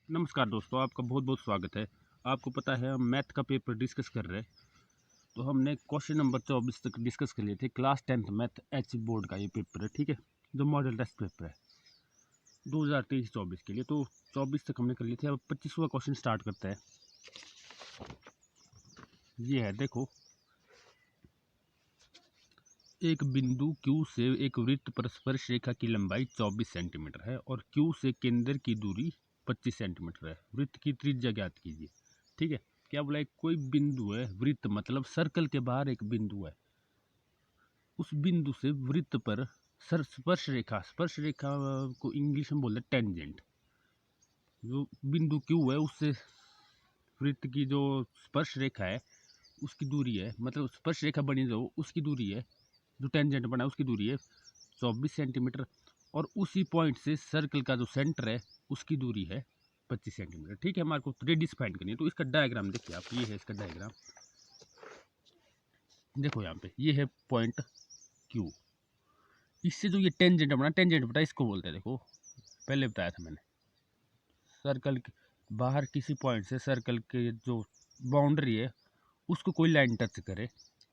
नमस्कार दोस्तों, आपका बहुत बहुत स्वागत है। आपको पता है हम मैथ का पेपर डिस्कस कर रहे हैं। तो हमने क्वेश्चन नंबर 24 तक डिस्कस कर लिए थे। Class 10th math H board का ये पेपर है, ठीक है, जो मॉडल टेस्ट पेपर है 2023-24 के लिए। तो 24 तक हमने कर लिए थे। अब 25वां क्वेश्चन स्टार्ट करता है। ये है, देखो, एक बिंदु Q से एक वृत्त पर स्पर्श रेखा की लंबाई 24 सेंटीमीटर है और Q से केंद्र की दूरी 25 सेंटीमीटर है। वृत्त की त्रिज्या ज्ञात कीजिए। ठीक है, क्या बोला? एक कोई बिंदु है, वृत्त मतलब सर्कल के बाहर एक बिंदु है। उस बिंदु से वृत्त पर स्पर्श रेखा को इंग्लिश में बोलते हैं टेंजेंट। जो बिंदु Q है उससे वृत्त की जो स्पर्श रेखा है उसकी दूरी है, मतलब स्पर्श रेखा बनी जो उसकी दूरी है, जो टेंजेंट बना उसकी दूरी है 24 सेंटीमीटर। और उसी पॉइंट से सर्कल का जो सेंटर है उसकी दूरी है 25 सेंटीमीटर। ठीक है, हमारे को रेडियस फाइंड करनी है। तो इसका डायग्राम देखिए आप, ये है इसका डायग्राम। देखो यहाँ पे ये है पॉइंट Q। इससे जो ये टेंजेंट बना इसको बोलते हैं, देखो पहले बताया था मैंने, सर्कल के बाहर किसी पॉइंट से सर्कल के जो बाउंड्री है उसको कोई लाइन टच करे।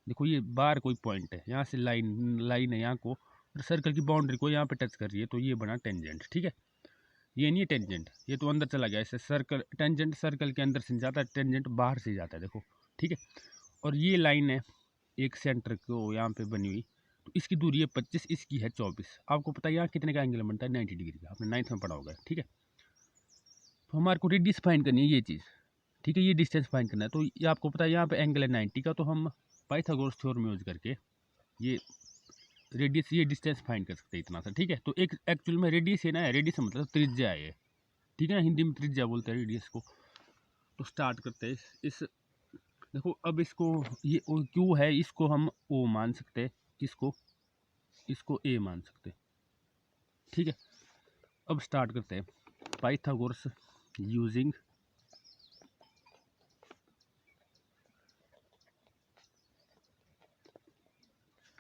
देखो ये बाहर कोई पॉइंट है, यहाँ से लाइन है यहाँ को, और सर्कल की बाउंड्री को यहाँ पे टच कर रही है, तो ये बना टेंजेंट। ठीक है, ये नहीं है टेंजेंट, ये तो अंदर चला गया। इससे सर्कल, टेंजेंट सर्कल के अंदर से जाता है, टेंजेंट बाहर से जाता है, देखो। ठीक है, और ये लाइन है एक सेंटर को यहाँ पे बनी हुई, तो इसकी दूरी है 25, इसकी है 24। आपको पता है यहाँ कितने का एंगल बनता है? 90 डिग्री का, आपने 9th में पढ़ा होगा। ठीक है, तो हमारे को रेडियस फाइंड करनी है, ये चीज़। ठीक है, ये डिस्टेंस फाइंड करना है। तो ये आपको पता है यहाँ पे एंगल है 90 का, तो हम पाइथागोरस थ्योरम यूज करके ये रेडियस, ये डिस्टेंस फाइंड कर सकते हैं इतना सा। ठीक है, तो एक एक्चुअल में रेडियस है ना, रेडियस मतलब त्रिज्या है। ठीक है ना, हिंदी में त्रिज्या बोलते हैं रेडियस को। तो स्टार्ट करते हैं इस देखो, अब इसको, ये क्यू है, इसको हम ओ मान सकते हैं, इसको ए मान सकते हैं। ठीक है, अब स्टार्ट करते हैं। Pythagoras using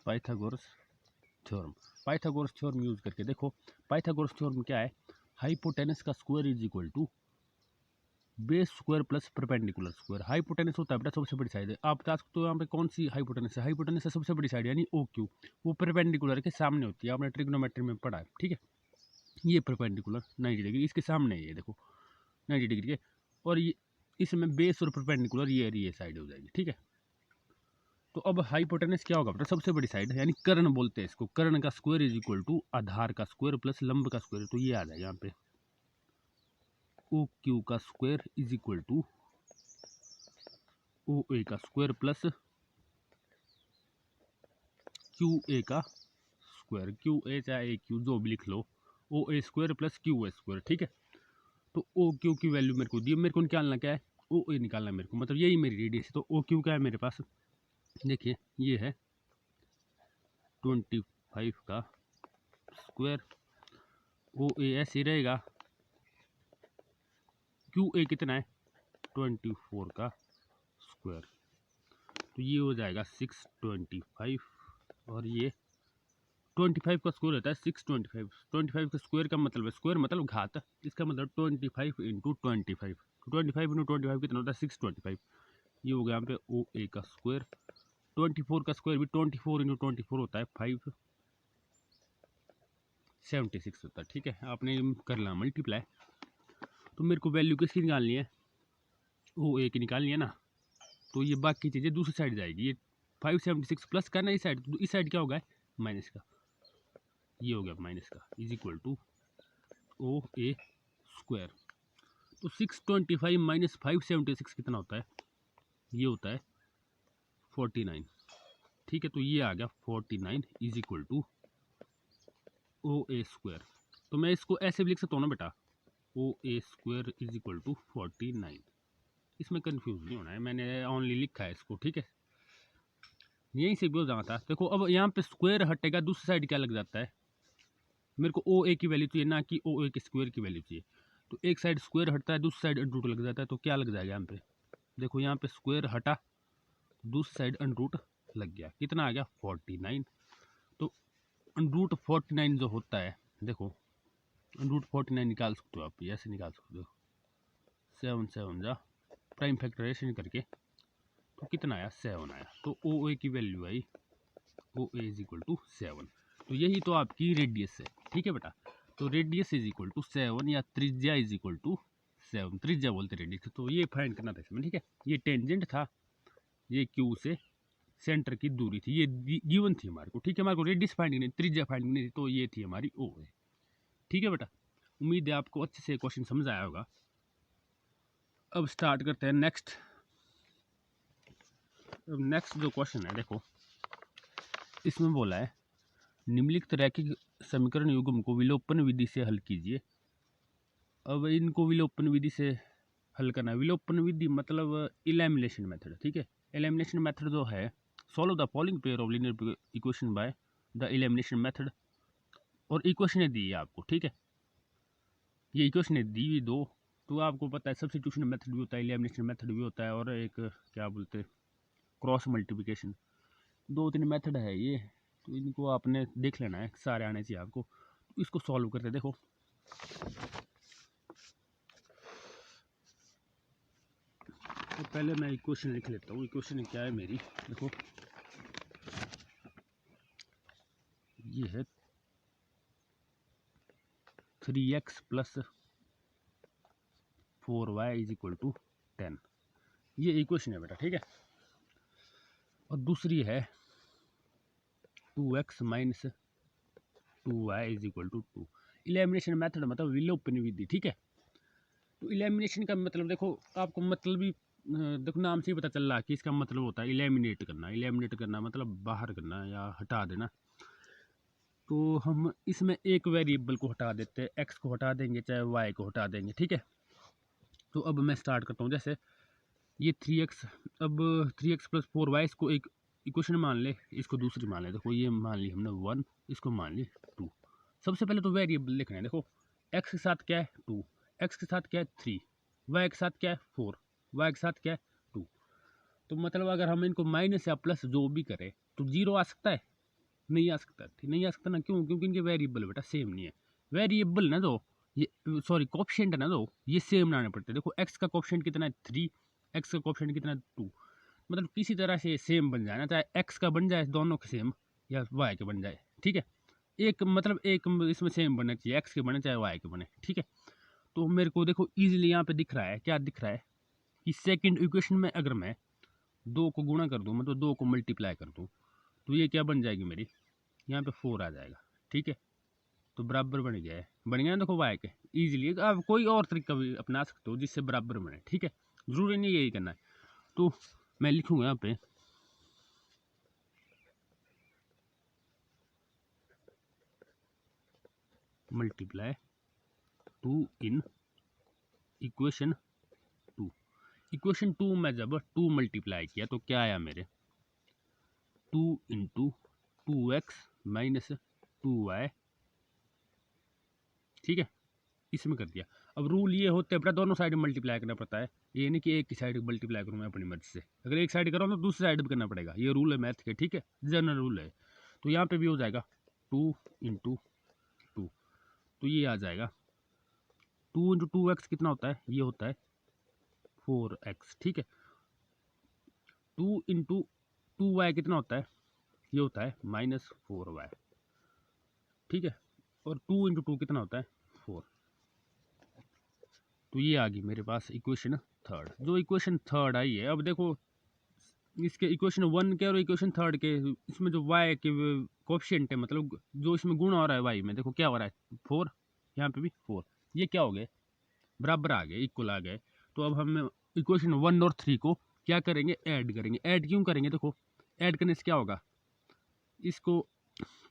Pythagoras theorem. Pythagoras theorem use करके देखो, पाइथागोरस थ्योरम क्या है? हाइपोटेनस का square is equal to base square plus perpendicular square. Hypotenuse होता है बेटा सबसे बड़ी साइड है। आप बता सकते हो यहाँ पे कौन सी हाइपोटेनस है? हाइपोटेनस है सबसे बड़ी साइड, यानी ओ क्यू। वो परपेंडिकुलर के सामने होती है, आपने ट्रिग्नोमेट्री में पढ़ा है। ठीक है, ये परपेंडिकुलर 90 डिग्री इसके सामने है, ये देखो 90 डिग्री के। और ये इसमें बेस और परपेंडिकुलर ये साइड हो जाएगी। ठीक है, तो अब हाइपोटेनस क्या होगा बेटा? सबसे बड़ी साइड, यानी कर्ण बोलते हैं इसको। कर्ण का स्क्वायर इज इक्वल टू आधार का स्क्वायर प्लस लंब का स्क्वायर। तो ये आ जाएगा यहाँ पे ओ क्यू का square is equal to O A का स्क्वायर प्लस क्यू ए का स्क्वायर। क्यू ए चाहे ए क्यू जो भी लिख लो, O A square plus Q A square. ठीक है, तो ओ क्यू की वैल्यू मेरे को दी, मेरे को निकालना क्या है? ओ ए निकालना है मेरे को, मतलब यही मेरी रेडियस है। तो ओ क्यू क्या है मेरे पास? देखिए ये है 25 का स्क्वायर, ओ ए ऐसे ही रहेगा, क्यू ए कितना है? 24 का स्क्वायर। तो ये हो जाएगा 625, और ये 25 का स्क्वायर होता है 625। 25 का स्क्वायर का मतलब है, स्क्वायर मतलब घात, इसका मतलब 25 इंटू 25। 25 इंटू 25 कितना होता है? 625। ये हो गया यहाँ पे ओ ए का स्क्वायर। 24 का स्क्वायर भी 24 इंटू 24 होता है 576 होता है। ठीक है, आपने कर ला मल्टीप्लाई। तो मेरे को वैल्यू किसकी निकालनी है? ओ ए की निकालनी है ना। तो ये बाकी चीज़ें दूसरी साइड जाएगी। ये 576 प्लस करना इस साइड, तो इस साइड क्या होगा? माइनस का। ये हो गया माइनस का, is equal to O A square. तो 625 माइनस 576 कितना होता है? ये होता है 49। ठीक है, तो ये आ गया 49 is equal to O A square. तो मैं इसको ऐसे भी लिख सकता हूँ ना बेटा, ओ A square is equal to 49। इसमें कंफ्यूज नहीं होना है, मैंने ओनली लिखा है इसको। ठीक है, यहीं से भी हो जाता। देखो अब यहाँ पे स्क्वायर हटेगा, दूसरी साइड क्या लग जाता है? मेरे को ओ ए की वैल्यू चाहिए, ना कि ओ ए के स्क्वायर की वैल्यू चाहिए। तो एक साइड स्क्वायर हटता है, दूसरी साइड अंडरूट लग जाता है। तो क्या लग जाएगा यहाँ पे? देखो यहाँ पे स्क्वायर हटा, दूसरी साइड अंडरूट लग गया, कितना आ गया? 49। तो अंडरूट 49 जो होता है, देखो अंडरूट 49 निकाल सकते हो आप, ऐसे निकाल सकते हो। 7 7 जा प्राइम फैक्टराइजेशन करके तो कितना आया 7 आया। तो ओ ए की वैल्यू आई O A is equal to 7। तो यही तो आपकी रेडियस है, ठीक है बेटा। तो रेडियस इज इक्वल टू 7 या त्रिज्या इज इक्वल टू 7, त्रिज्या बोलते रेडियस। तो ये फाइंड करना था इसमें, ठीक है। ये टेंजेंट था, ये क्यू से सेंटर की दूरी थी, ये गिवन थी हमारे को, ठीक है। हमारे को रेडियस फाइंड करनी, त्रिज्या फाइंड करनी थी, तो ये थी हमारी ओ है, ठीक है बेटा। उम्मीद है आपको अच्छे से क्वेश्चन समझ आया होगा। अब स्टार्ट करते हैं नेक्स्ट। अब नेक्स्ट जो क्वेश्चन है देखो, इसमें बोला है निम्नलिखित रैखिक समीकरण युग्म को विलोपन विधि से हल कीजिए। अब इनको विलोपन विधि से हल करना है। विलोपन विधि मतलब इलेमिनेशन मेथड, ठीक है। एलिमिनेशन मेथड जो है, solve the following pair of linear equation by the elimination method. और इक्वेशन दी है आपको, ठीक है। ये इक्वेशन दी हुई दो, तो आपको पता है सब्स्टिट्यूशन मेथड भी होता है, एलिमिनेशन मेथड भी होता है, और एक क्या बोलते हैं क्रॉस मल्टीप्लिकेशन। 2-3 मेथड है ये, तो इनको आपने देख लेना है, सारे आने चाहिए आपको। तो इसको सॉल्व करते देखो। तो पहले मैं इक्वेशन लिख लेता हूँ। इक्वेशन क्या है मेरी, देखो ये है 3x plus 4y is equal to 10। ये इक्वेशन है बेटा, ठीक है। और दूसरी है 2x minus 2y is equal to 2। Elimination method मतलब विलोपन विधि, ठीक है। तो इलेमिनेशन का मतलब देखो, आपको मतलब भी देखो नाम से ही पता चल रहा है कि इसका मतलब होता है इलेमिनेट करना। इलेमिनेट करना मतलब बाहर करना या हटा देना। तो हम इसमें एक वेरिएबल को हटा देते हैं, x को हटा देंगे चाहे y को हटा देंगे, ठीक है। तो अब मैं स्टार्ट करता हूँ। जैसे ये 3x, अब 3x प्लस 4y इसको एक इक्वेशन मान ले, इसको दूसरी मान ले। देखो ये मान ली हमने 1, इसको मान ली 2। सबसे पहले तो वेरिएबल लिखना है। देखो x के साथ क्या है 2, x के साथ क्या है 3, y के साथ क्या है 4, y के साथ क्या है 2। तो मतलब अगर हम इनको माइनस या प्लस जो भी करें तो 0 आ सकता है, नहीं आ सकता, नहीं आ सकता ना। क्यों? क्योंकि इनके वेरिएबल बेटा सेम नहीं है। वेरिएबल ना दो, ये सॉरी कोएफिशिएंट है ना दो, ये सेम बनाने पड़ते हैं। देखो x का कोएफिशिएंट कितना है 3, x का कोएफिशिएंट कितना है 2। मतलब किसी तरह से सेम बन जाए ना, चाहे x का बन जाए दोनों के सेम या y के बन जाए, ठीक है। एक मतलब एक इसमें सेम बनना चाहिए, x के बने चाहे y के बने, ठीक है। तो मेरे को देखो इजीली यहाँ पे दिख रहा है, क्या दिख रहा है कि सेकंड इक्वेशन में अगर मैं 2 को गुणा कर दूँ, मतलब 2 को मल्टीप्लाई कर दूँ, तो ये क्या बन जाएगी मेरी, यहाँ पे 4 आ जाएगा, ठीक है। तो बराबर बन गया है, बन गया ना देखो y के। ईजिली आप कोई और तरीका भी अपना सकते हो जिससे बराबर बने, ठीक है। जरूरी नहीं यही करना है। तो मैं लिखूंगा यहाँ पे मल्टीप्लाई 2 इन इक्वेशन 2। इक्वेशन 2 में जब 2 मल्टीप्लाई किया तो क्या आया मेरे 2 इंटू 2x माइनस 2y, ठीक है। इसमें कर दिया। अब रूल ये होते हैं बेटा दोनों साइड मल्टीप्लाई करना पड़ता है, ये नहीं कि एक ही साइड मल्टीप्लाई करूँ मैं अपनी मर्जी से। अगर एक साइड करो तो दूसरी साइड भी करना पड़ेगा, ये रूल है मैथ के, ठीक है, जनरल रूल है। तो यहाँ पे भी हो जाएगा 2 इंटू 2, तो ये आ जाएगा 2 इंटू 2x कितना होता है, ये होता है 4x, ठीक है। 2 इंटू 2y कितना होता है, ये होता है माइनस 4y, ठीक है। और 2 इंटू 2 कितना होता है 4। तो ये आ गई मेरे पास इक्वेशन थर्ड। जो इक्वेशन थर्ड आई है, अब देखो इसके इक्वेशन 1 के और इक्वेशन थर्ड के, इसमें जो y के कोएफिशिएंट है, मतलब जो इसमें गुण हो रहा है y में, देखो क्या हो रहा है 4, यहाँ पे भी 4, ये क्या हो गए बराबर आ गए, इक्वल आ गए। तो अब हम इक्वेशन 1 और 3 को क्या करेंगे, ऐड करेंगे। ऐड क्यों करेंगे, देखो ऐड करने से क्या होगा, इसको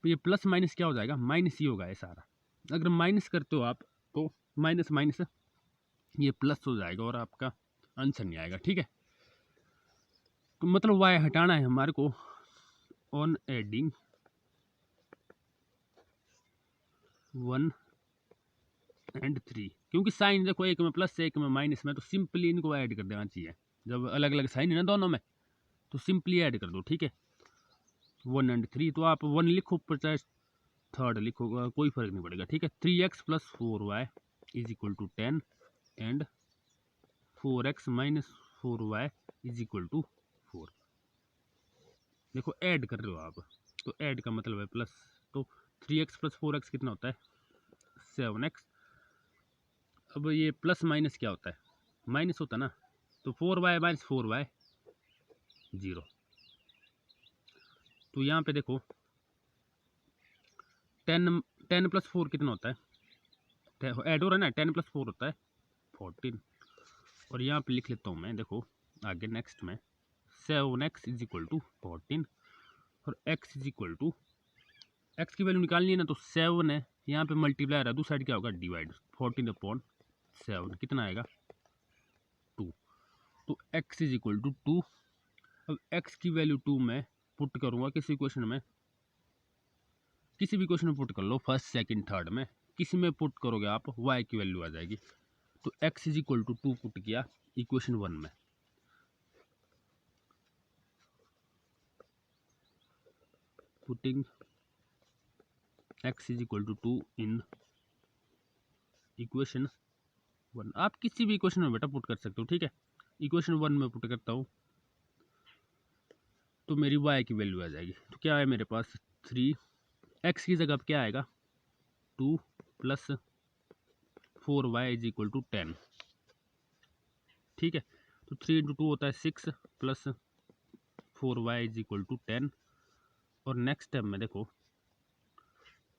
ये प्लस माइनस क्या हो जाएगा, माइनस ही होगा ये सारा। अगर माइनस करते हो आप तो माइनस माइनस ये प्लस हो जाएगा और आपका आंसर नहीं आएगा, ठीक है। तो मतलब y हटाना है हमारे को ऑन एडिंग 1 एंड 3, क्योंकि साइन देखो एक में प्लस एक में माइनस में, तो सिंपली इनको ऐड कर देना चाहिए। जब अलग अलग साइन है ना दोनों में, तो सिंपली ऐड कर दो, ठीक है। 1 एंड 3, तो आप 1 लिखो पर चाहे थर्ड लिखो, कोई फर्क नहीं पड़ेगा, ठीक है। 3x plus 4y is equal to 10 and 4x minus 4y is equal to 4। देखो ऐड कर रहे हो आप, तो ऐड का मतलब है प्लस, तो 3x प्लस 4x कितना होता है 7x। अब ये प्लस माइनस क्या होता है, माइनस होता है ना, तो 4y माइनस 4y 0। तो यहाँ पे देखो 10 प्लस 4 कितना होता है, ऐड हो रहा है ना, 10 प्लस 4 होता है 14। और यहाँ पे लिख लेता हूँ मैं, देखो आगे नेक्स्ट में 7x इज इक्वल टू 14 और x is equal to, x की वैल्यू निकालनी है ना, तो 7 है, यहाँ पे मल्टीप्लाई रहा है, दूसरी साइड क्या होगा डिवाइड, 14/7 कितना आएगा 2। तो x इज इक्वल टू 2। अब x की वैल्यू 2 मैं पुट करूँगा किसी क्वेश्चन में, किसी भी क्वेश्चन में पुट कर लो, फर्स्ट सेकंड थर्ड में, किसी में पुट करोगे आप y की वैल्यू आ जाएगी। तो x is equal to 2 put किया इक्वेशन 1 में, putting x is equal to 2 in equation 1। आप किसी भी इक्वेशन में बेटा पुट कर सकते हो, ठीक है। इक्वेशन 1 में पुट करता हूँ तो मेरी y की वैल्यू आ जाएगी। तो क्या है मेरे पास 3, x की जगह क्या आएगा 2 plus 4y is equal to 10, ठीक है। तो 3 इंटू 2 होता है 6 plus 4y is equal to 10। और नेक्स्ट स्टेप में देखो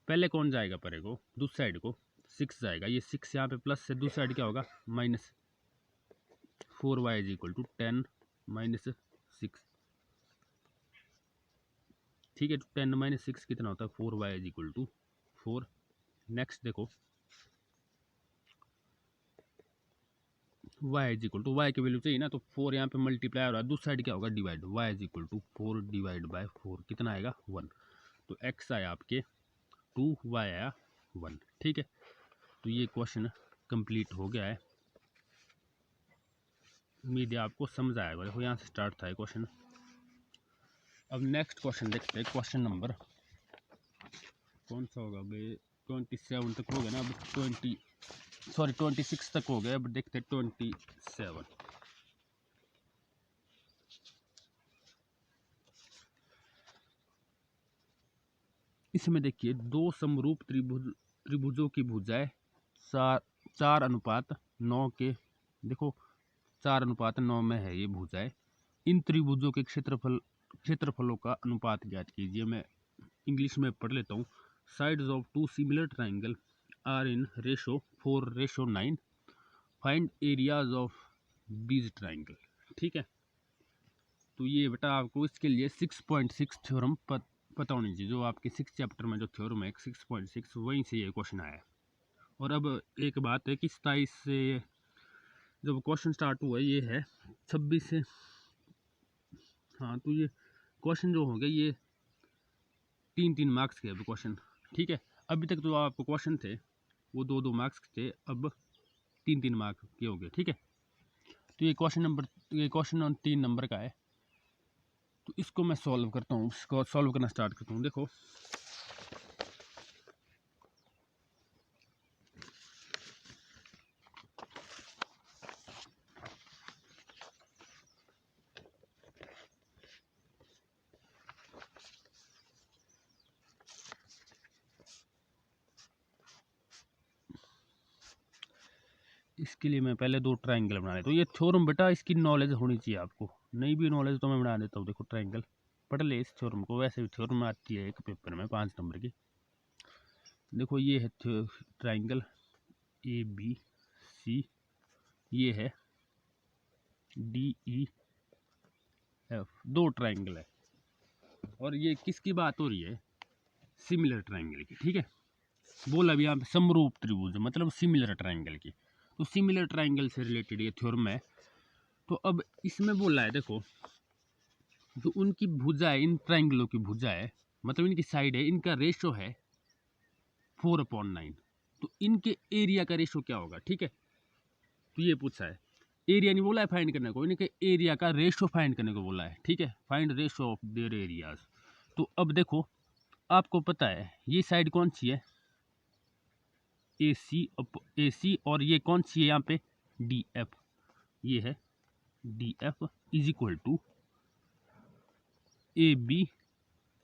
पहले कौन जाएगा परे को, दूसरी साइड को 6 जाएगा, ये 6 यहाँ पे प्लस से दूसरी साइड क्या होगा minus, 4y is equal to 10 minus 6, ठीक है। तो 10 माइनस 6 कितना होता है 4y is equal to 4। Next देखो y is equal to, y की वैल्यू चाहिए ना, तो 4 यहाँ पे मल्टीप्लाई हो रहा है, दूसरी साइड क्या होगा divide, y is equal to 4 divide by 4 कितना आएगा 1। तो x आया आपके 2, y आया 1, ठीक है। तो ये क्वेश्चन कंप्लीट हो गया है, उम्मीद है आपको समझ आएगा। देखो यहाँ से स्टार्ट था क्वेश्चन। अब नेक्स्ट क्वेश्चन देखते हैं, क्वेश्चन नंबर कौन सा होगा भाई, 27 तक हो गया ना, अब 26 तक हो गया, अब देखते हैं 27। इसमें देखिए दो समरूप त्रिभुजों की भुजाएं 4:9 के, देखो 4:9 में है ये भुजाएं। इन त्रिभुजों के क्षेत्रफलों का अनुपात ज्ञात कीजिए। मैं इंग्लिश में पढ़ लेता हूँ। Sides of two similar triangle are in ratio 4:9, find areas of these triangle, ठीक है। तो ये बेटा आपको इसके लिए 6.6 थ्योरम पता होनी चाहिए, जो आपके 6 चैप्टर में जो थ्योरम है 6.6 वहीं से ये क्वेश्चन आया है। और अब एक बात है कि 27 से जब क्वेश्चन स्टार्ट हुआ ये है 26 से, हाँ, तो ये क्वेश्चन जो हो गए ये 3-3 मार्क्स के अब क्वेश्चन, ठीक है। अभी तक जो आपको क्वेश्चन थे वो 2-2 मार्क्स थे, अब 3-3 मार्क्स के हो गए, ठीक है। तो ये क्वेश्चन 3 नंबर का है, तो इसको मैं सॉल्व करता हूँ, इसको सॉल्व करना स्टार्ट करता हूँ। देखो इसके लिए मैं पहले 2 ट्राइंगल बना लेता हूँ। ये थ्योरम बेटा इसकी नॉलेज होनी चाहिए आपको, नहीं भी नॉलेज तो मैं बना देता हूँ। देखो ट्राइंगल पढ़ ले इस थ्योरम को, वैसे भी थ्योरम आती है एक पेपर में 5 नंबर की। देखो ये है ट्राइंगल ABC, ये है DEF, 2 ट्राइंगल है। और ये किसकी बात हो रही है, सिमिलर ट्राइंगल की, ठीक है। बोला अभी यहाँ पे समरूप त्रिभुज मतलब सिमिलर ट्राइंगल की, तो सिमिलर ट्राइंगल से रिलेटेड ये थ्योरम है। तो अब इसमें बोला है देखो, जो उनकी भुजा है, इन ट्राइंगलों की भुजा है मतलब इनकी साइड है, इनका रेशो है 4/9। तो इनके एरिया का रेशो क्या होगा, ठीक है। तो ये पूछा है, एरिया नहीं बोला है फाइंड करने को, इनके एरिया का रेशो फाइंड करने को बोला है, ठीक है। Find ratio of there areas. तो अब देखो आपको पता है ये साइड कौन सी है AC और ये कौन सी है यहाँ पे DF। ये है D F is equal to A B,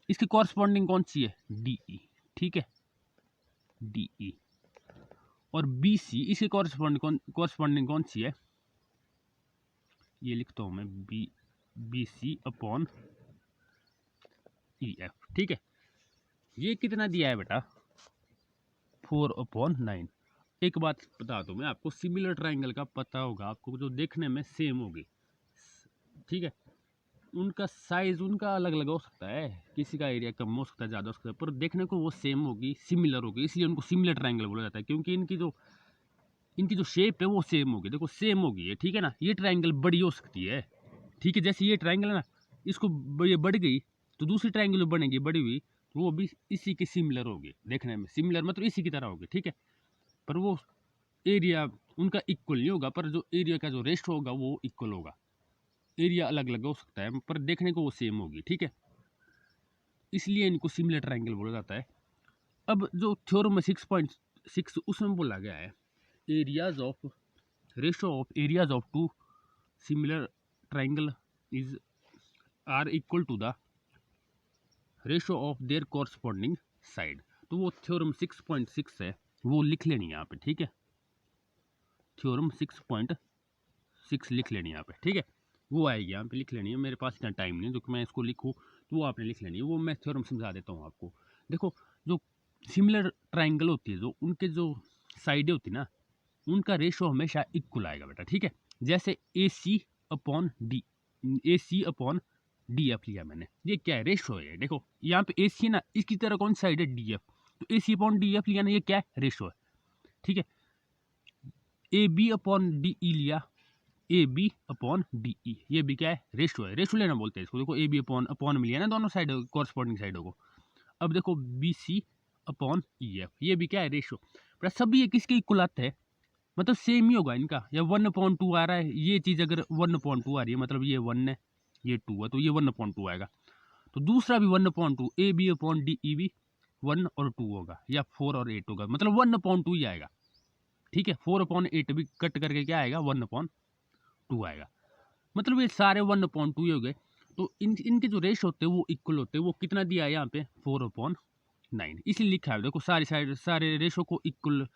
इसकी कॉरस्पॉन्डिंग कौन सी है, डी ई, ठीक है, डी ई, और बी सी इसकी कॉरस्पॉन्डिंग कौन सी है, ये लिखता हूं मैं B C upon E F, ठीक है। ये कितना दिया है बेटा, 4/9। एक बात बता दूं मैं आपको, सिमिलर ट्राइंगल का पता होगा आपको, जो देखने में सेम होगी, ठीक है, उनका साइज उनका अलग अलग हो सकता है, किसी का एरिया कम हो सकता है, ज़्यादा हो सकता है, पर देखने को वो सेम होगी, सिमिलर होगी, इसलिए उनको सिमिलर ट्राइंगल बोला जाता है, क्योंकि इनकी जो शेप है वो सेम होगी, देखो सेम होगी ये, ठीक है ना। ये ट्राइंगल बड़ी हो सकती है, ठीक है, जैसे ये ट्राइंगल है ना, इसको ये बढ़ गई तो दूसरी ट्राइंगल बनेगी बड़ी हुई, तो वो भी इसी के सिमिलर होगी, देखने में सिमिलर मतलब इसी की तरह होगी, ठीक है, पर वो एरिया उनका इक्वल नहीं होगा, पर जो एरिया का जो रेशो होगा वो इक्वल होगा। एरिया अलग अलग हो सकता है पर देखने को वो सेम होगी, ठीक है, इसलिए इनको सिमिलर ट्राइंगल बोला जाता है। अब जो थ्योरम में 6.6 उसमें बोला गया है, areas of ratio of areas of two similar triangle is are equal to the ratio of their corresponding side. तो वो थ्योरम 6.6 है, वो लिख लेनी है यहाँ पे, ठीक है, थ्योरम 6.6 लिख लेनी है यहाँ पे, ठीक है, वो आएगी यहाँ पे लिख लेनी है। मेरे पास इतना टाइम नहीं जो कि मैं इसको लिखूँ, तो वो आपने लिख लेनी है, वो मैं थ्योरम समझा देता हूँ आपको। देखो, जो सिमिलर ट्राइंगल होती है, जो उनके जो साइडें होती है ना, उनका रेशो हमेशा इक्वल आएगा बेटा, ठीक है। जैसे ए सी अपॉन डी एफ लिया मैंने, ये क्या है, रेशो है। देखो यहाँ पे ए सी ना, इसकी तरह कौन साइड है, डी एफ, तो A C upon D F लिया ना, ये क्या है, रेशो है, ठीक है। A B upon D E लिया, A B upon D E, ये भी क्या है, रेशो है, रेशो लेना बोलते हैं इसको। देखो ए बी अपॉन में लिया ना दोनों साइड कॉरस्पॉन्डिंग साइडों को। अब देखो B C upon E F, ये भी क्या है, रेशो। सभी ये किसके इक्वल आते हैं, मतलब सेम ही होगा इनका, या 1/2 आ रहा है, ये चीज़ अगर 1/2 आ रही है, मतलब ये 1 है ये 2 है, तो ये 1/2 आएगा। तो दूसरा भी 1/2, A B upon D E भी 1 और 2 होगा, या 4 और 8 होगा, मतलब 1/2 ही आएगा, ठीक है। 4/8 भी कट करके क्या आएगा, 1/2 आएगा, मतलब ये सारे 1/2 ही हो गए। तो इनके जो रेश होते हैं वो इक्वल होते हैं। वो कितना दिया है यहाँ पे, 4/9, इसलिए लिखा है। देखो सारे रेशो को इक्वल,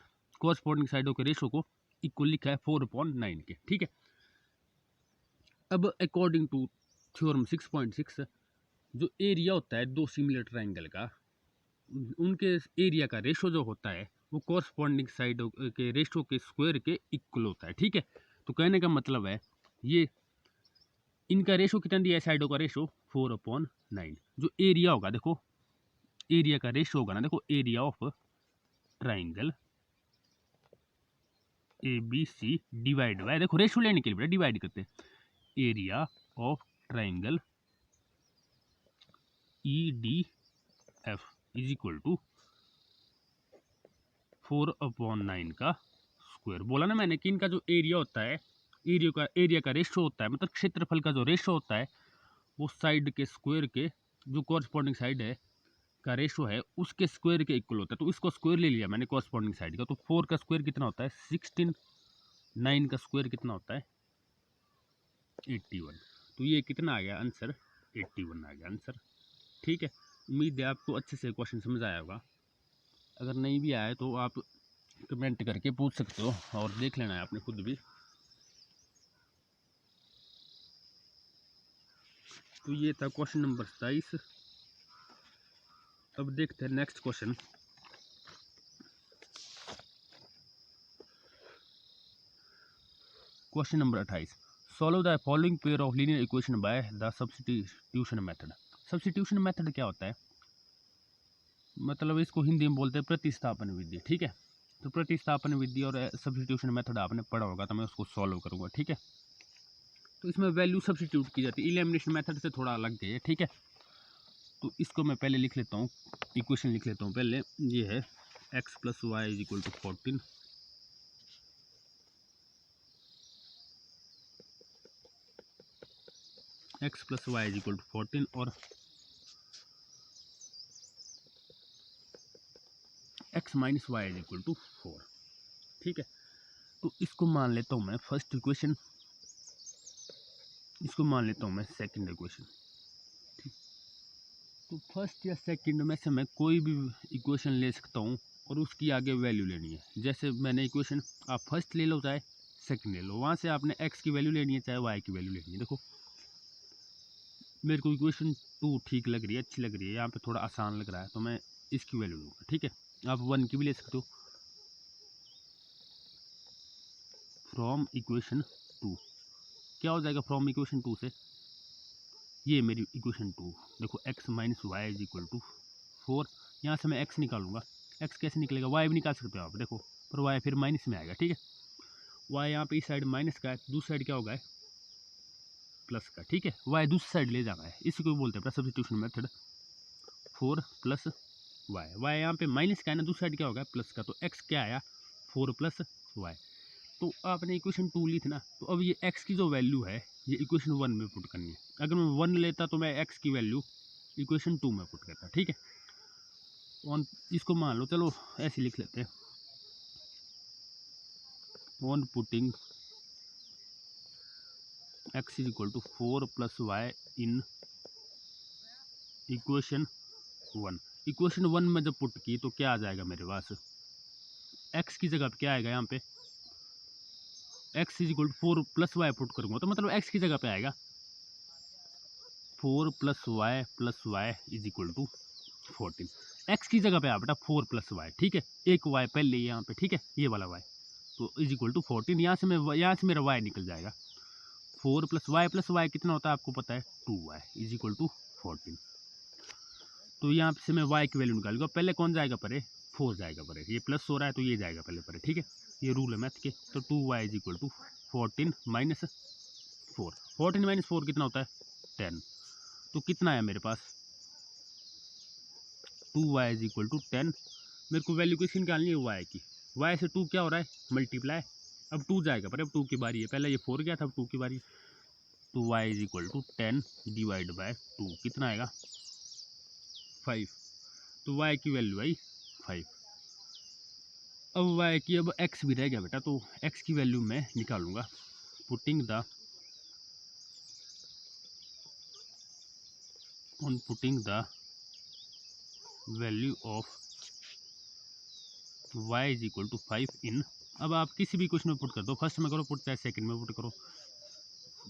कोरस्पॉन्डिंग साइडों के रेशो को इक्वल लिखा है 4/9 के, ठीक है। अब अकॉर्डिंग टू थ्योरम 6.6, जो एरिया होता है दो सिमिलर ट्राइंगल का, उनके एरिया का रेशो जो होता है वो कोरस्पॉन्डिंग साइडों के रेशो के स्क्वायर के इक्वल होता है, ठीक है। तो कहने का मतलब है, ये इनका रेशो कितना दिया है, साइडों का रेशो 4/9। जो एरिया होगा, देखो एरिया का रेशो होगा ना, देखो area of triangle A B C divide by, देखो रेशो लेने के लिए बेटा डिवाइड करते हैं, area of triangle E D F is equal to 4/9 का स्क्वायर। बोला ना मैंने कि इनका जो एरिया होता है, एरिया का रेशो होता है, मतलब क्षेत्रफल का जो रेशो होता है, वो साइड के स्क्वायर के, जो कॉरस्पॉन्डिंग साइड है का रेशो है उसके स्क्वायर के इक्वल होता है। तो इसको स्क्वायर ले लिया मैंने कॉरस्पॉन्डिंग साइड का, तो 4 का स्क्वायर कितना होता है 16, 9 का स्क्वायर कितना होता है 81। तो ये कितना आ गया आंसर, 81 आ गया आंसर, ठीक है। उम्मीद है आपको अच्छे से क्वेश्चन समझ आया होगा। अगर नहीं भी आया तो आप कमेंट करके पूछ सकते हो, और देख लेना है आपने खुद भी। तो ये था क्वेश्चन नंबर 27। अब देखते हैं next question. Question number 28, solve the following pair of linear equation by the substitution method. Substitution method क्या होता है, मतलब इसको हिंदी में बोलते हैं प्रतिस्थापन विधि, ठीक है। तो प्रतिस्थापन विधि और सब्स्टिट्यूशन मेथड आपने पढ़ा होगा, तो मैं उसको सॉल्व करूंगा, ठीक है। तो इसमें वैल्यू सब्स्टिट्यूट की जाती है, इलिमिनेशन मेथड से थोड़ा अलग है, ठीक है। तो इसको मैं पहले लिख लेता हूँ, इक्वेशन लिख लेता हूँ पहले। ये है x + y = 14, x + y = 14 और x - y = 4, ठीक है। तो इसको मान लेता हूँ मैं फर्स्ट इक्वेशन, इसको मान लेता हूँ मैं सेकंड इक्वेशन। ठीक, तो फर्स्ट या सेकंड में से मैं कोई भी इक्वेशन ले सकता हूँ और उसकी आगे वैल्यू लेनी है। जैसे मैंने इक्वेशन, आप फर्स्ट ले लो चाहे सेकंड ले लो, वहाँ से आपने एक्स की वैल्यू लेनी है चाहे वाई की वैल्यू लेनी है। देखो मेरे को इक्वेशन 2 ठीक लग रही है, अच्छी लग रही है, यहाँ पे थोड़ा आसान लग रहा है, तो मैं इसकी वैल्यू लूँगा। ठीक है, आप 1 की भी ले सकते हो। फ्रॉम इक्वेशन 2 क्या हो जाएगा? फ्रॉम इक्वेशन 2 से ये मेरी इक्वेशन 2, देखो x minus y is equal to 4। यहाँ से मैं x निकालूंगा। x कैसे निकलेगा? y भी निकाल सकते हो आप, देखो, पर y फिर माइनस में आएगा। ठीक है, y यहाँ पे इस साइड माइनस का है, दूसरी साइड क्या होगा? प्लस का। ठीक है, y दूसरी साइड ले जाना है, इसी को बोलते हैं सब्स्टिट्यूशन मेथड। 4 प्लस y यहाँ पे माइनस का है ना, दूसरी साइड क्या होगा? प्लस का। तो x क्या आया? 4 प्लस y। तो आपने इक्वेशन 2 ली थी ना, तो अब ये x की जो वैल्यू है ये इक्वेशन 1 में पुट करनी है। अगर मैं 1 लेता तो मैं x की वैल्यू इक्वेशन 2 में पुट करता। ठीक है, ऑन इसको मान लो, चलो ऐसे लिख लेते हैं, on putting x is equal to 4 plus y in equation 1। Equation 1 में जब पुट की तो क्या आ जाएगा मेरे पास? x की जगह पे क्या आएगा? यहाँ पे x is equal to 4 plus y put करूँगा तो मतलब x की जगह पे आएगा 4 plus y is equal to 14। x की जगह पे आ बेटा 4 प्लस वाई। ठीक है, एक y पहले यहाँ पे, ठीक है, ये वाला y, तो इज इक्वल टू 14। यहाँ से मेरा y निकल जाएगा। 4 प्लस वाई कितना होता है आपको पता है? 2y is equal to 14। तो यहाँ से मैं y की वैल्यू निकालूंगा। पहले कौन जाएगा परे? 4 जाएगा परे, ये प्लस हो रहा है तो ये जाएगा पहले परे। ठीक है, ये रूल है मैथ के। तो 2y is equal to 14 minus 4। 14 minus 4 कितना होता है? 10। तो कितना है मेरे पास? 2y is equal to 10। मेरे को वैल्यू किसकी निकालनी है? y की। y से 2 क्या हो रहा है? मल्टीप्लाई। अब 2 जाएगा पर अब 2 की बारी है, पहले ये 4 गया था, अब 2 की बारी। तो y is equal to 10 divide by 2 कितना आएगा? 5। तो y की वैल्यू आई 5। अब y की, अब x भी रह गया बेटा, तो x की वैल्यू मैं निकालूंगा। Putting the value of y is equal to 5 in, अब आप किसी भी क्वेश्चन में पुट कर दो, फर्स्ट में करो पुट चाहे सेकंड में पुट करो।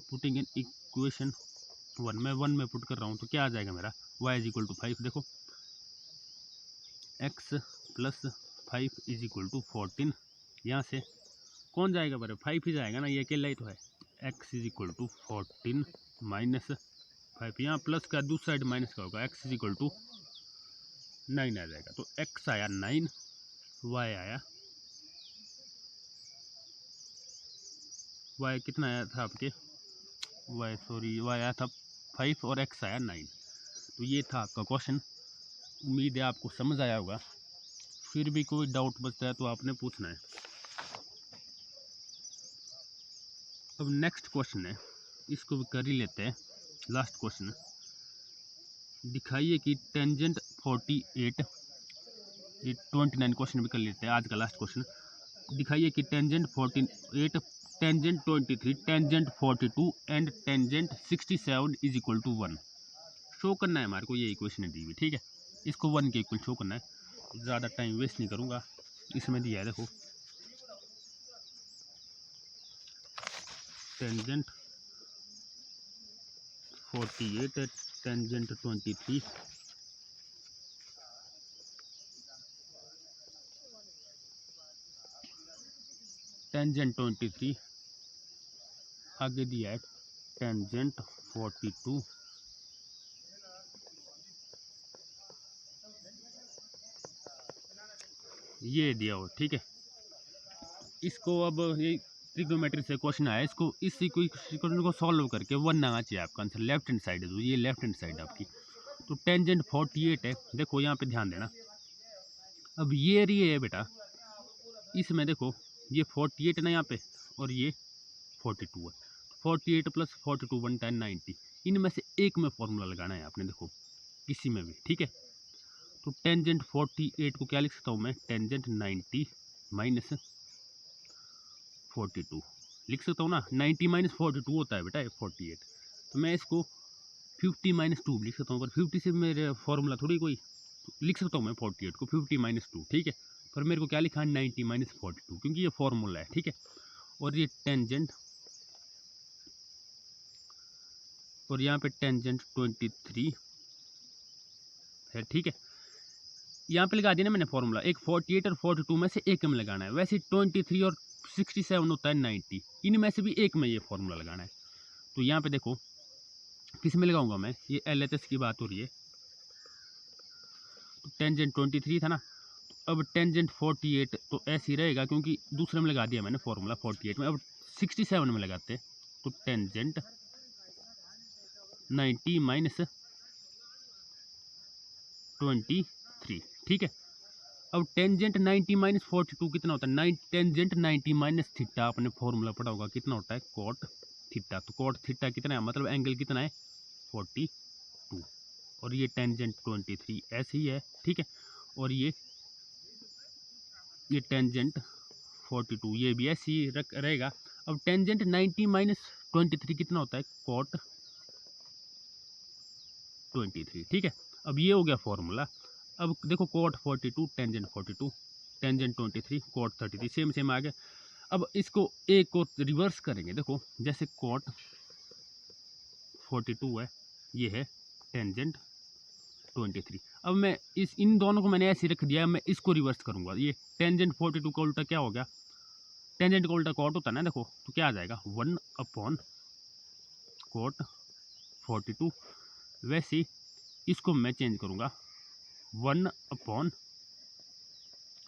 पुटिंग इन इक्वेशन 1, मैं 1 में पुट कर रहा हूँ तो क्या आ जाएगा मेरा? y is equal to 5। देखो x plus 5 is equal to 14। यहाँ से कौन जाएगा बारे? 5 ही जाएगा ना, ये अकेला ही तो है। x is equal to 14 minus 5, यहाँ प्लस का दूसरी साइड माइनस का होगा, x इज इक्वल टू 9 आ जाएगा। तो x आया 9, y आया, y कितना आया था आपके? y आया था 5 और x आया 9। तो ये था आपका क्वेश्चन। उम्मीद है आपको समझ आया होगा। फिर भी कोई डाउट बचता है तो आपने पूछना है। अब नेक्स्ट क्वेश्चन है, इसको भी कर ही लेते हैं, लास्ट क्वेश्चन। दिखाइए कि टेंजेंट 48, ये 29 क्वेश्चन भी कर लेते हैं, आज का लास्ट क्वेश्चन। दिखाइए कि tangent 48, tangent 23, tangent 42 and tangent 67 is equal to 1। Show करना है हमारे को, ये इक्वेशन दी हुई। ठीक है, इसको 1 के इक्वल शो करना है। ज़्यादा टाइम वेस्ट नहीं करूँगा, इसमें दिया है देखो, टेंजेंट 48 है, टेंजेंट 23, टेंजेंट 23, आगे दिया है टेंजेंट 42, ये दिया हो। ठीक है, इसको अब ये ट्रिग्नोमेट्री से क्वेश्चन आया, इसको इस इक्वेशन को सॉल्व करके 1 आना चाहिए आपका आंसर। लेफ्ट हैंड साइड है, तो ये लेफ्ट हैंड साइड आपकी। तो टेंजेंट 48 है, देखो यहाँ पे ध्यान देना। अब ये रही है बेटा, इसमें देखो ये 48 है ना यहाँ पे, और ये 42 है। 48 प्लस 42 बनता है 90। इनमें से एक में फॉर्मूला लगाना है आपने, देखो किसी में भी। ठीक है, तो टेंजेंट 48 को क्या लिख सकता हूँ मैं? टेंजेंट 90 माइनस 42 लिख सकता हूँ ना। 90 माइनस 42 होता है बेटा 48। तो मैं इसको 50 माइनस 2 लिख सकता हूँ, पर 50 से मेरे फॉर्मूला थोड़ी कोई लिख सकता हूँ मैं 48 को 50 माइनस 2, ठीक है। पर मेरे को क्या लिखा है 90 माइनस 42, क्योंकि ये फॉर्मूला है, ठीक है। और ये टेंजेंट, और यहाँ पे टेंजेंट 23 है, ठीक है। यहाँ पे लगा दिया ना मैंने फॉर्मूला, एक 48 और 42 में से एक में लगाना है। वैसे 23 और 67 होता है 90, इनमें से भी एक में ये फॉर्मूला लगाना है। तो यहाँ पे देखो किस में लगाऊंगा मैं, ये LHS की बात हो रही है। तो टेंजेंट 23 था ना, तो अब टेंजेंट 48 तो ऐसे ही रहेगा, क्योंकि दूसरे में लगा दिया मैंने फॉर्मूला 48 में। अब 67 में लगाते हैं, तो टेंजेंट 90 माइनस 23, ठीक है। अब टेंजेंट 90 माइनस 42 कितना होता है, टेंजेंट 90 माइनस थीटा, आपने फॉर्मूला पढ़ा होगा, कितना होता है कॉट थीटा। तो कॉट थीटा कितना है, मतलब एंगल कितना है 42, और ये टेंजेंट 23 ऐसे ही है, ठीक है। और ये टेंजेंट 42 ये भी ऐसे ही रहेगा। अब टेंजेंट 90 माइनस 23 कितना होता है कॉट 23, ठीक है। अब ये हो गया फॉर्मूला। अब देखो cot 42 tangent 42 tangent 23 cot 33 same same आ गया। अब इसको एक को रिवर्स करेंगे, देखो जैसे कॉट 42 है, ये है टेंजेंट 23। अब मैं इन दोनों को मैंने ऐसे रख दिया, मैं इसको रिवर्स करूंगा। ये टेंजेंट 42 का उल्टा क्या हो गया, टेंजेंट का उल्टा कॉट होता है ना, देखो तो क्या आ जाएगा 1 अपॉन कॉट 42। वैसे इसको मैं चेंज करूंगा 1 अपॉन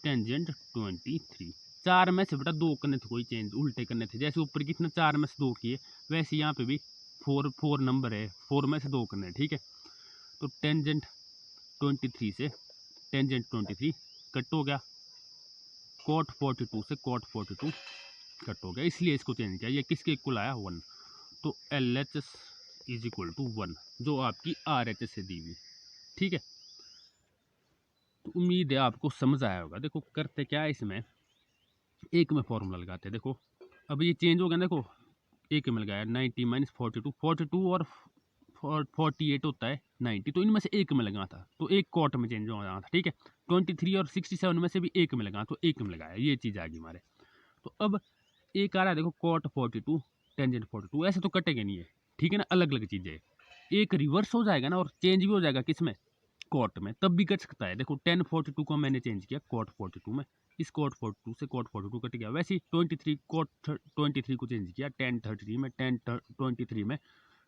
टेंजेंट 23। 4 में से बेटा 2 करने थे, कोई चेंज उल्टे करने थे। जैसे ऊपर कितना 4 में से 2 किए, वैसे यहाँ पे भी 4 नंबर है, 4 में से 2 करने हैं, ठीक है। तो टेंजेंट 23 से टेंजेंट 23 कट हो गया, कॉट 42 से कॉट 42 कट हो गया, इसलिए इसको चेंज किया। ये किसके इक्वल आया 1, तो LHS इज इक्वल टू 1, जो आपकी RHS से दी हुई, ठीक है। तो उम्मीद है आपको समझ आया होगा। देखो करते क्या है, इसमें एक में फॉर्मूला लगाते हैं। देखो अब ये चेंज हो गया, देखो एक में लगाया 90 माइनस 42 और 48 होता है 90, तो इनमें से एक में लगा था, तो एक कॉट में चेंज हो रहा था, ठीक है। 23 और 67 में से भी एक में लगा, तो एक में लगाया, ये चीज़ आ गई हमारे। तो अब एक आ रहा है देखो कॉट 42 टेंजेंट 42, ऐसे तो कटेगा नहीं है, ठीक है ना, अलग अलग चीज़ें। एक रिवर्स हो जाएगा ना, और चेंज भी हो जाएगा किसमें, कॉट में, तब भी कट सकता है। देखो टेन 42 को मैंने चेंज किया कॉट 42 में, इस कॉट 42 से कॉट 42 कट गया। वैसे ही 23 कॉट 23 को चेंज किया टेन 33 में, टेन 23 में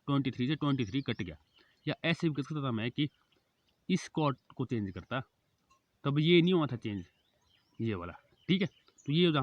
23 से 23 कट गया। या ऐसे भी कर सकता था मैं कि इस कॉट को चेंज करता, तब ये नहीं हुआ था चेंज, ये वाला, ठीक है। तो ये हो